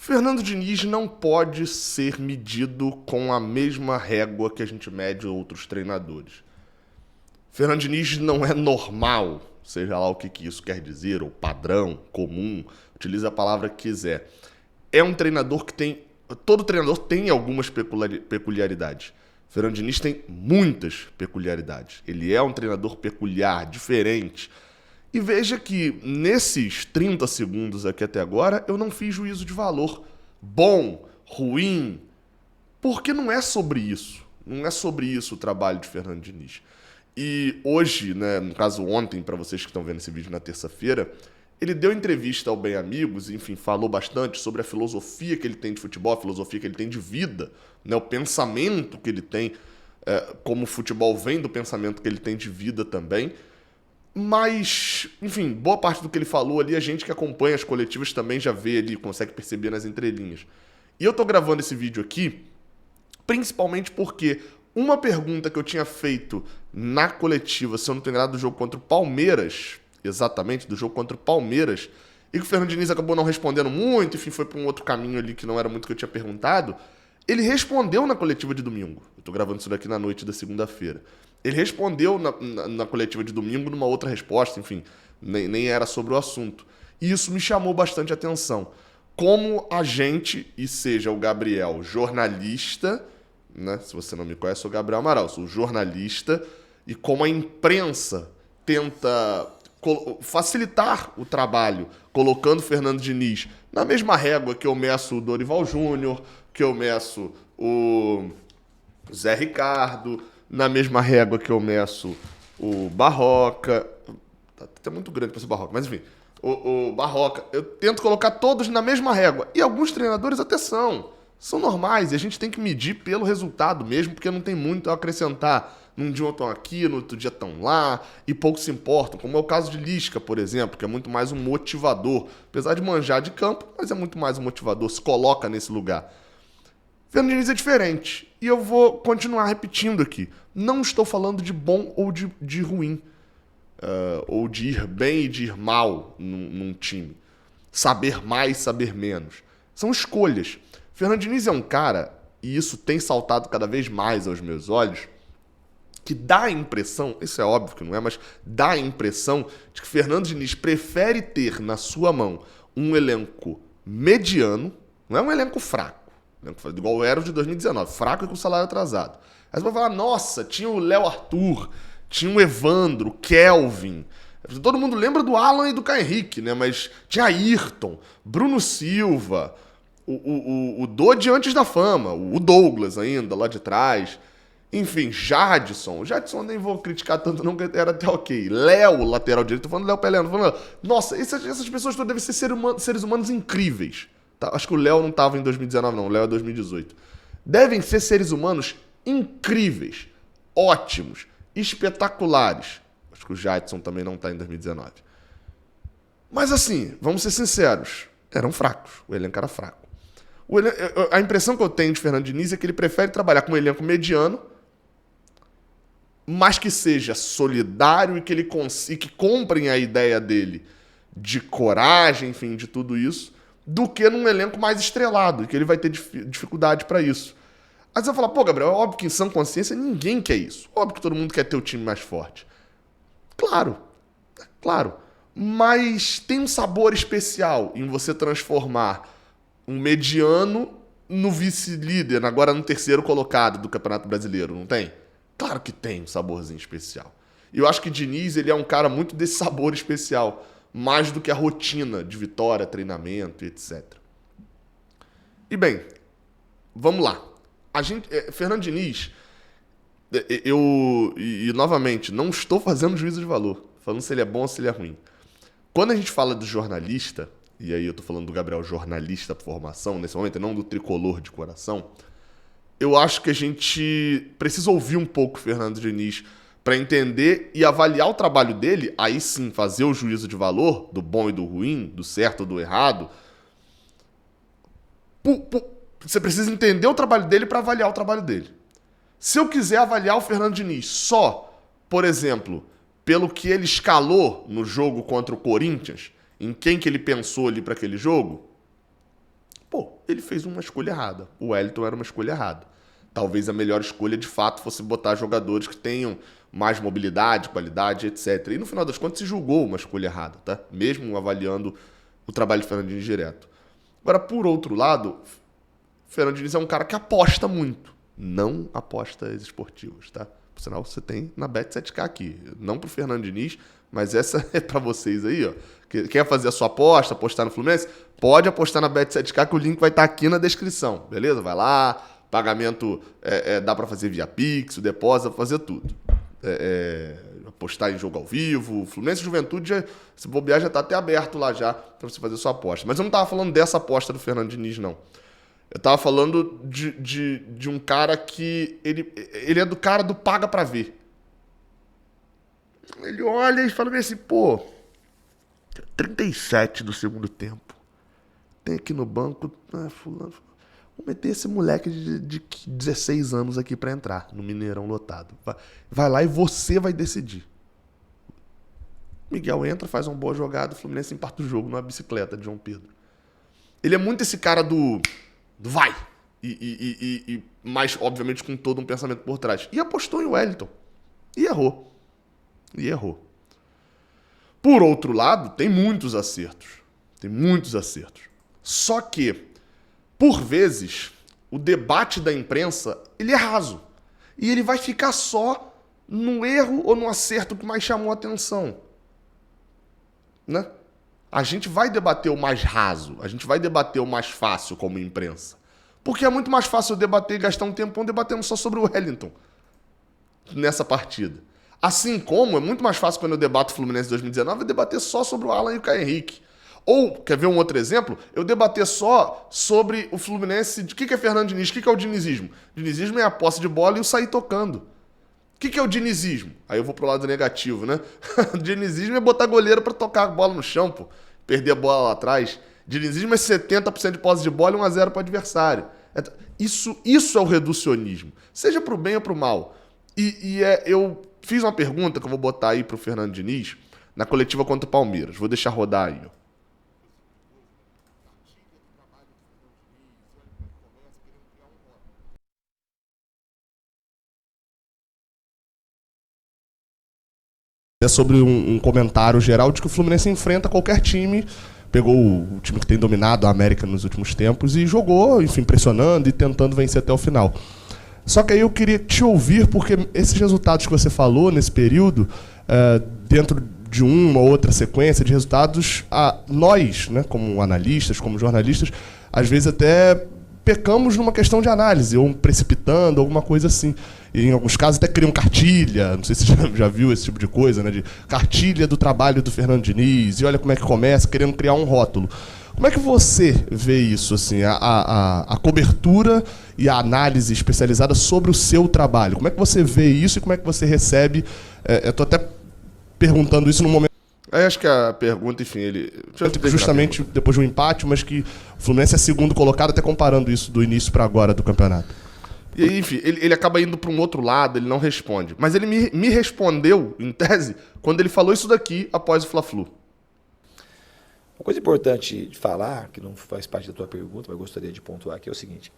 Fernando Diniz não pode ser medido com a mesma régua que a gente mede outros treinadores. Fernando Diniz não é normal, seja lá o que isso quer dizer, ou padrão, comum, utilize a palavra que quiser. É um treinador que tem... Todo treinador tem algumas peculiaridades. Fernando Diniz tem muitas peculiaridades. Ele é um treinador peculiar, diferente. E veja que nesses 30 segundos aqui até agora, eu não fiz juízo de valor. Bom, ruim, porque não é sobre isso. Não é sobre isso o trabalho de Fernando Diniz. E hoje, né, no caso ontem, para vocês que estão vendo esse vídeo na terça-feira, ele deu entrevista ao Bem Amigos, enfim, falou bastante sobre a filosofia que ele tem de futebol, a filosofia que ele tem de vida, né, o pensamento que ele tem, como o futebol vem do pensamento que ele tem de vida também. Mas, enfim, boa parte do que ele falou ali, a gente que acompanha as coletivas também já vê ali, consegue perceber nas entrelinhas. E eu tô gravando esse vídeo aqui, principalmente porque uma pergunta que eu tinha feito na coletiva, se eu não tenho nada, do jogo contra o Palmeiras, exatamente, do jogo contra o Palmeiras, e que o Fernando Diniz acabou não respondendo muito, enfim, foi para um outro caminho ali que não era muito o que eu tinha perguntado, ele respondeu na coletiva de domingo. Eu tô gravando isso daqui na noite da segunda-feira. Ele respondeu na coletiva de domingo numa outra resposta, enfim, nem era sobre o assunto. E isso me chamou bastante atenção. Como a gente, e seja o Gabriel jornalista, né? Se você não me conhece, eu sou o Gabriel Amaral, sou jornalista, e como a imprensa tenta facilitar o trabalho, colocando o Fernando Diniz na mesma régua que eu meço o Dorival Júnior, que eu meço o Zé Ricardo, na mesma régua que eu meço o Barroca. Tá até muito grande para ser Barroca, mas enfim. O Barroca. Eu tento colocar todos na mesma régua. E alguns treinadores até são. São normais. E a gente tem que medir pelo resultado mesmo, porque não tem muito a acrescentar. Num dia estão aqui, no outro dia estão lá, e pouco se importam. Como é o caso de Lisca, por exemplo, que é muito mais um motivador. Apesar de manjar de campo, mas é muito mais um motivador. Se coloca nesse lugar. Fernando Diniz é diferente. E eu vou continuar repetindo aqui. Não estou falando de bom ou de ruim. Ou de ir bem e de ir mal num time. Saber mais, saber menos. São escolhas. Fernando Diniz é um cara, e isso tem saltado cada vez mais aos meus olhos, que dá a impressão, isso é óbvio que não é, mas dá a impressão de que Fernando Diniz prefere ter na sua mão um elenco mediano, não é um elenco fraco. Igual era o de 2019, fraco e com salário atrasado. Aí você vai falar, nossa, tinha o Léo Arthur, tinha o Evandro, o Kelvin. Todo mundo lembra do Alan e do Caio Henrique, né? Mas tinha Ayrton, Bruno Silva, o Dodge antes da fama, o Douglas ainda, lá de trás. Enfim, Jadson. O Jadson eu nem vou criticar tanto, não, que era até ok. Léo, lateral direito, tô falando Léo Pelé, tô falando... Nossa, essas pessoas todas devem ser seres humanos incríveis. Tá? Acho que o Léo não estava em 2019, não. O Léo é 2018. Devem ser seres humanos incríveis, ótimos, espetaculares. Acho que o Jadson também não está em 2019. Mas assim, vamos ser sinceros, eram fracos. O elenco era fraco. A impressão que eu tenho de Fernando Diniz é que ele prefere trabalhar com um elenco mediano, mas que seja solidário e que ele consiga, que comprem a ideia dele de coragem, enfim, de tudo isso, do que num elenco mais estrelado, e que ele vai ter dificuldade para isso. Aí você vai falar, pô, Gabriel, é óbvio que em sã consciência ninguém quer isso. Óbvio que todo mundo quer ter o time mais forte. Claro, claro. Mas tem um sabor especial em você transformar um mediano no vice-líder, agora no terceiro colocado do Campeonato Brasileiro, não tem? Claro que tem um saborzinho especial. E eu acho que Diniz, ele é um cara muito desse sabor especial, mais do que a rotina de vitória, treinamento e etc. E bem, vamos lá. Fernando Diniz, novamente, não estou fazendo juízo de valor, falando se ele é bom ou se ele é ruim. Quando a gente fala do jornalista, e aí eu tô falando do Gabriel jornalista por formação, nesse momento, e não do tricolor de coração, eu acho que a gente precisa ouvir um pouco o Fernando Diniz para entender e avaliar o trabalho dele, aí sim fazer o juízo de valor, do bom e do ruim, do certo ou do errado. Você precisa entender o trabalho dele para avaliar o trabalho dele. Se eu quiser avaliar o Fernando Diniz só, por exemplo, pelo que ele escalou no jogo contra o Corinthians, em quem que ele pensou ali para aquele jogo, Pô, ele fez uma escolha errada. O Wellington era uma escolha errada. Talvez a melhor escolha, de fato, fosse botar jogadores que tenham mais mobilidade, qualidade, etc. E no final das contas se julgou uma escolha errada, tá? Mesmo avaliando o trabalho de Fernando Diniz direto. Agora, por outro lado, Fernando Diniz é um cara que aposta muito. Não apostas esportivas, tá? Por sinal, você tem na Bet7K aqui. Não pro Fernando Diniz, mas essa é pra vocês aí, ó. Quer fazer a sua aposta, apostar no Fluminense? Pode apostar na Bet7K, que o link vai estar aqui na descrição, beleza? Vai lá, pagamento dá pra fazer via Pix, o depósito, fazer tudo. Apostar em jogo ao vivo, Fluminense e Juventude, se bobear, já tá até aberto lá já pra você fazer sua aposta. Mas eu não tava falando dessa aposta do Fernando Diniz, não. Eu tava falando de um cara que... Ele é do cara do paga pra ver. Ele olha e fala assim, pô, 37 do segundo tempo. Tem aqui no banco, fulano. Vou meter esse moleque de 16 anos aqui pra entrar no Mineirão lotado. Vai lá e você vai decidir. Miguel entra, faz uma boa jogada, o Fluminense empata o jogo numa bicicleta de João Pedro. Ele é muito esse cara do vai! Mas, obviamente, com todo um pensamento por trás. E apostou em Wellington. E errou. Por outro lado, tem muitos acertos. Só que, por vezes, o debate da imprensa, ele é raso. E ele vai ficar só no erro ou no acerto que mais chamou a atenção. Né? A gente vai debater o mais raso, a gente vai debater o mais fácil como imprensa. Porque é muito mais fácil eu debater e gastar um tempão debatendo só sobre o Wellington nessa partida. Assim como é muito mais fácil quando eu debato o Fluminense 2019 eu debater só sobre o Alan e o Caio Henrique. Ou, quer ver um outro exemplo? Eu debater só sobre o Fluminense, o que é Fernando Diniz, o que é o dinizismo? O dinizismo é a posse de bola e o sair tocando. O que é o dinizismo? Aí eu vou pro lado negativo, né? O dinizismo é botar goleiro pra tocar a bola no chão, pô. Perder a bola lá atrás. Dinizismo é 70% de posse de bola e 1-0 pro adversário. Isso é o reducionismo. Seja pro bem ou pro mal. Eu fiz uma pergunta que eu vou botar aí pro Fernando Diniz na coletiva contra o Palmeiras. Vou deixar rodar aí, ó. É sobre um comentário geral de que o Fluminense enfrenta qualquer time, pegou o time que tem dominado a América nos últimos tempos e jogou, enfim, pressionando e tentando vencer até o final. Só que aí eu queria te ouvir, porque esses resultados que você falou nesse período, dentro de uma ou outra sequência de resultados, nós, né, como analistas, como jornalistas, às vezes até pecamos numa questão de análise, ou precipitando, alguma coisa assim. E em alguns casos até criam cartilha, não sei se você já viu esse tipo de coisa, né? De cartilha do trabalho do Fernando Diniz, e olha como é que começa, querendo criar um rótulo. Como é que você vê isso, assim, a cobertura e a análise especializada sobre o seu trabalho? Como é que você vê isso e como é que você recebe? Eu estou até perguntando isso no momento... Acho que a pergunta, enfim, justamente depois de um empate, mas que o Fluminense é segundo colocado, até comparando isso do início para agora do campeonato. E aí, enfim, ele acaba indo para um outro lado, ele não responde. Mas ele me respondeu, em tese, quando ele falou isso daqui após o Fla-Flu. Uma coisa importante de falar, que não faz parte da tua pergunta, mas gostaria de pontuar aqui, é o seguinte.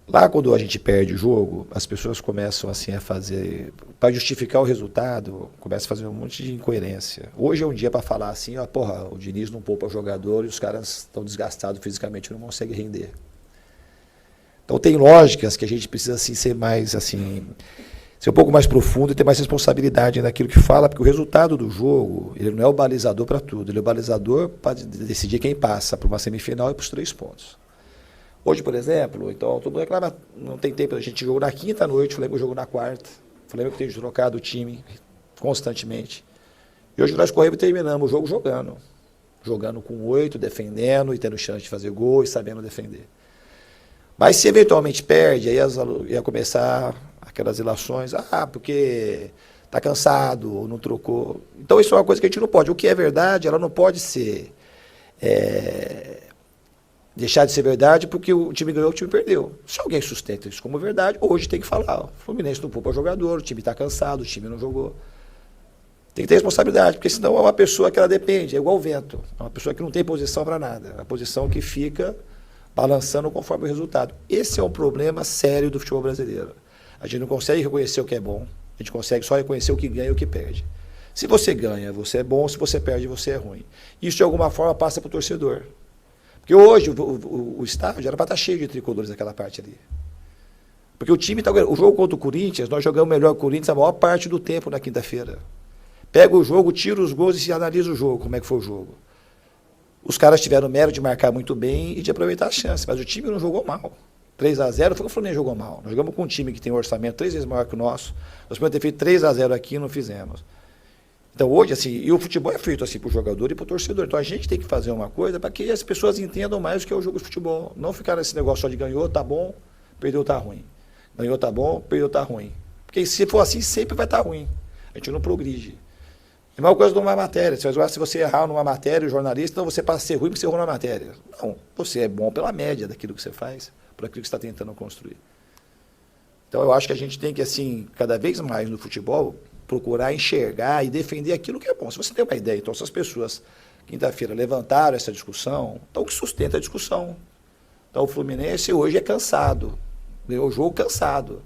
Lá quando a gente perde o jogo, as pessoas começam assim a fazer, para justificar o resultado, começam a fazer um monte de incoerência. Hoje é um dia para falar assim, ó, porra, o Diniz não poupa jogador e os caras estão desgastados fisicamente, não conseguem render. Então tem lógicas que a gente precisa assim, ser mais assim, ser um pouco mais profundo e ter mais responsabilidade naquilo que fala, porque o resultado do jogo, ele não é o balizador para tudo, ele é o balizador para decidir quem passa para uma semifinal e para os 3 pontos. Hoje, por exemplo, então todo mundo reclama, não tem tempo, a gente jogou na quinta noite, o Flamengo jogou na quarta, o Flamengo tem trocado o time constantemente. E hoje nós corremos e terminamos o jogo jogando com 8, defendendo e tendo chance de fazer gol e sabendo defender. Mas se eventualmente perde, aí ia começar aquelas ilações, porque está cansado, ou não trocou. Então isso é uma coisa que a gente não pode. O que é verdade, ela não pode ser... deixar de ser verdade porque o time ganhou, o time perdeu. Se alguém sustenta isso como verdade, hoje tem que falar. O Fluminense não poupa jogador, o time está cansado, o time não jogou. Tem que ter responsabilidade, porque senão é uma pessoa que ela depende, é igual o vento. É uma pessoa que não tem posição para nada. É uma posição que fica balançando conforme o resultado. Esse é um problema sério do futebol brasileiro. A gente não consegue reconhecer o que é bom, a gente consegue só reconhecer o que ganha e o que perde. Se você ganha, você é bom, se você perde, você é ruim. Isso, de alguma forma, passa para o torcedor. Porque hoje o estádio era para estar cheio de tricolores naquela parte ali. Porque o time está... O jogo contra o Corinthians, nós jogamos melhor que o Corinthians a maior parte do tempo na quinta-feira. Pega o jogo, tira os gols e se analisa o jogo, como é que foi o jogo. Os caras tiveram o mérito de marcar muito bem e de aproveitar a chance, mas o time não jogou mal. 3-0 foi o Fluminense jogou mal. Nós jogamos com um time que tem um orçamento 3 vezes maior que o nosso. Nós podemos ter feito 3-0 aqui e não fizemos. Então hoje, assim, e o futebol é feito assim para o jogador e para o torcedor. Então a gente tem que fazer uma coisa para que as pessoas entendam mais o que é o jogo de futebol. Não ficar nesse negócio só de ganhou, tá bom, perdeu, tá ruim. Ganhou, tá bom, perdeu, tá ruim. Porque se for assim, sempre vai estar ruim. A gente não progride. É a mesma coisa numa matéria. Se você errar numa matéria, o jornalista, então você passa a ser ruim porque você errou na matéria. Não, você é bom pela média daquilo que você faz, por aquilo que você está tentando construir. Então eu acho que a gente tem que, assim, cada vez mais no futebol, procurar enxergar e defender aquilo que é bom. Se você tem uma ideia, então se as pessoas, quinta-feira, levantaram essa discussão, então o que sustenta a discussão? Então o Fluminense hoje é cansado, ganhou o jogo cansado,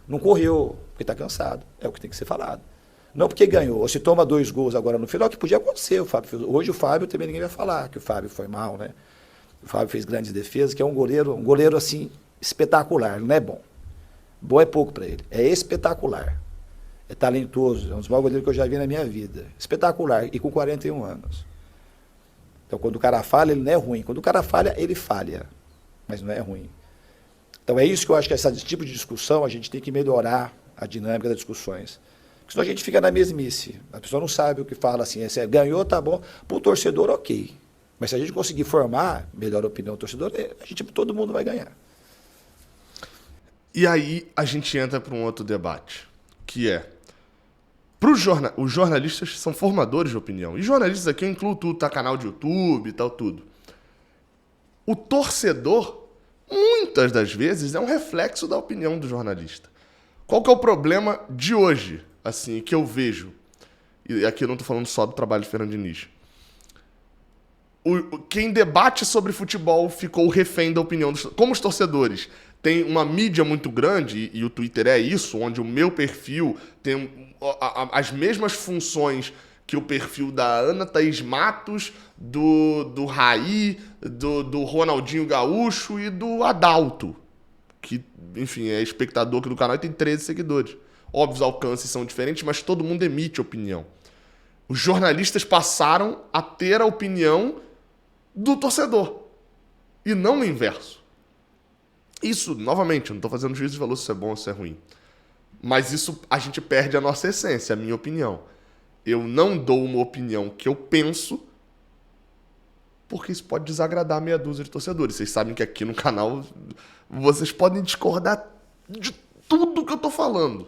não correu, porque está cansado, é o que tem que ser falado. Não porque ganhou, ou se toma 2 gols agora no final, que podia acontecer. O Fábio fez. Hoje o Fábio também ninguém vai falar que o Fábio foi mal, né? O Fábio fez grandes defesas, que é um goleiro assim, espetacular, não é bom. Bom é pouco para ele, é espetacular. É talentoso, é um dos maiores goleiros que eu já vi na minha vida. Espetacular, e com 41 anos. Então quando o cara falha, ele não é ruim. Quando o cara falha, ele falha, mas não é ruim. Então é isso que eu acho que esse tipo de discussão a gente tem que melhorar a dinâmica das discussões. Porque senão a gente fica na mesmice. A pessoa não sabe o que fala assim. Ganhou, tá bom. Para o torcedor, ok. Mas se a gente conseguir formar melhor a opinião do torcedor, todo mundo vai ganhar. E aí a gente entra para um outro debate, que é... Os jornalistas são formadores de opinião. E jornalistas aqui eu incluo tudo, tá? Canal de YouTube e tal, tudo. O torcedor, muitas das vezes, é um reflexo da opinião do jornalista. Qual que é o problema de hoje, assim, que eu vejo? E aqui eu não tô falando só do trabalho de Fernando Diniz. Quem debate sobre futebol ficou refém da opinião dos... Como os torcedores têm uma mídia muito grande, e o Twitter é isso, onde o meu perfil tem as mesmas funções que o perfil da Ana Thaís Matos, do Raí, do Ronaldinho Gaúcho e do Adalto, que, enfim, é espectador aqui do canal e tem 13 seguidores. Óbvio, os alcances são diferentes, mas todo mundo emite opinião. Os jornalistas passaram a ter a opinião do torcedor, e não o inverso. Isso, novamente, eu não estou fazendo juízo de valor se é bom ou se é ruim. Mas isso a gente perde a nossa essência, a minha opinião. Eu não dou uma opinião que eu penso, porque isso pode desagradar meia dúzia de torcedores. Vocês sabem que aqui no canal vocês podem discordar de tudo que eu estou falando.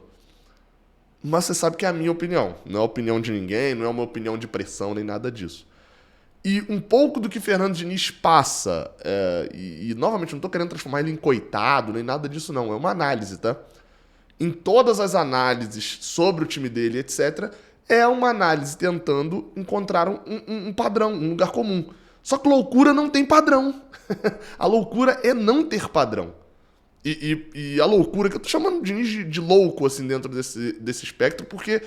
Mas você sabe que é a minha opinião. Não é a opinião de ninguém, não é uma opinião de pressão, nem nada disso. E um pouco do que Fernando Diniz passa, e novamente, não estou querendo transformar ele em coitado, nem nada disso não, é uma análise, tá? Em todas as análises sobre o time dele, etc., é uma análise tentando encontrar um padrão, um lugar comum. Só que loucura não tem padrão. A loucura é não ter padrão. E a loucura, que eu tô chamando de Diniz de louco, assim, dentro desse espectro, porque,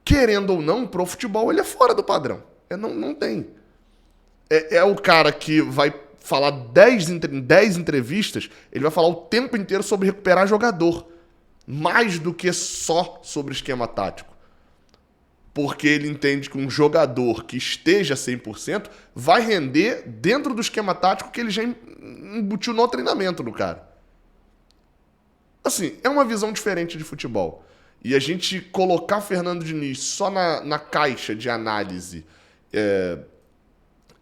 querendo ou não, pro futebol ele é fora do padrão. Não tem. É o cara que vai falar 10 entrevistas, ele vai falar o tempo inteiro sobre recuperar jogador. Mais do que só sobre esquema tático. Porque ele entende que um jogador que esteja 100% vai render dentro do esquema tático que ele já embutiu no treinamento do cara. Assim, é uma visão diferente de futebol. E a gente colocar Fernando Diniz só na caixa de análise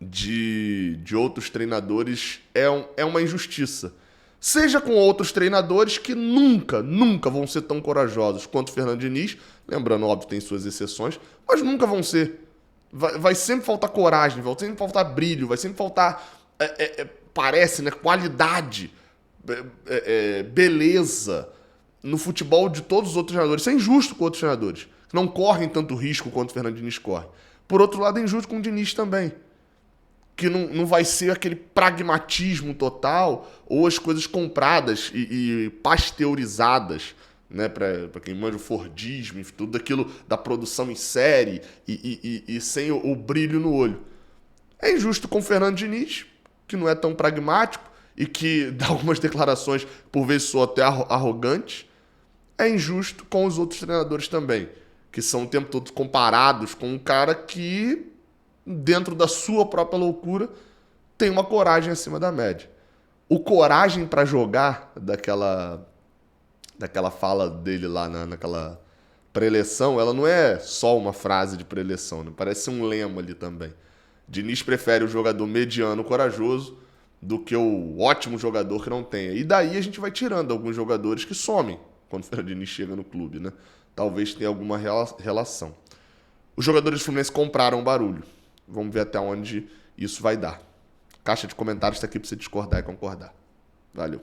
de outros treinadores é uma injustiça. Seja com outros treinadores que nunca vão ser tão corajosos quanto o Fernando Diniz. Lembrando, óbvio, tem suas exceções, mas nunca vão ser. Vai sempre faltar coragem, vai sempre faltar brilho, vai sempre faltar, parece, né, qualidade, beleza no futebol de todos os outros treinadores. Isso é injusto com outros treinadores, que não correm tanto risco quanto o Fernando Diniz corre. Por outro lado, é injusto com o Diniz também. que não vai ser aquele pragmatismo total ou as coisas compradas e pasteurizadas, né, para quem manja o Fordismo, tudo aquilo da produção em série e sem o brilho no olho. É injusto com o Fernando Diniz, que não é tão pragmático e que dá algumas declarações, por vezes soam até arrogantes. É injusto com os outros treinadores também, que são o tempo todo comparados com um cara que, dentro da sua própria loucura, tem uma coragem acima da média. O coragem para jogar daquela fala dele lá naquela pré-eleição, ela não é só uma frase de pré-eleição, né? Parece um lema ali também. Diniz prefere o jogador mediano corajoso do que o ótimo jogador que não tenha. E daí a gente vai tirando alguns jogadores que somem quando o Fernando Diniz chega no clube, né? Talvez tenha alguma relação. Os jogadores do Fluminense compraram barulho. Vamos ver até onde isso vai dar. Caixa de comentários está aqui para você discordar e concordar. Valeu.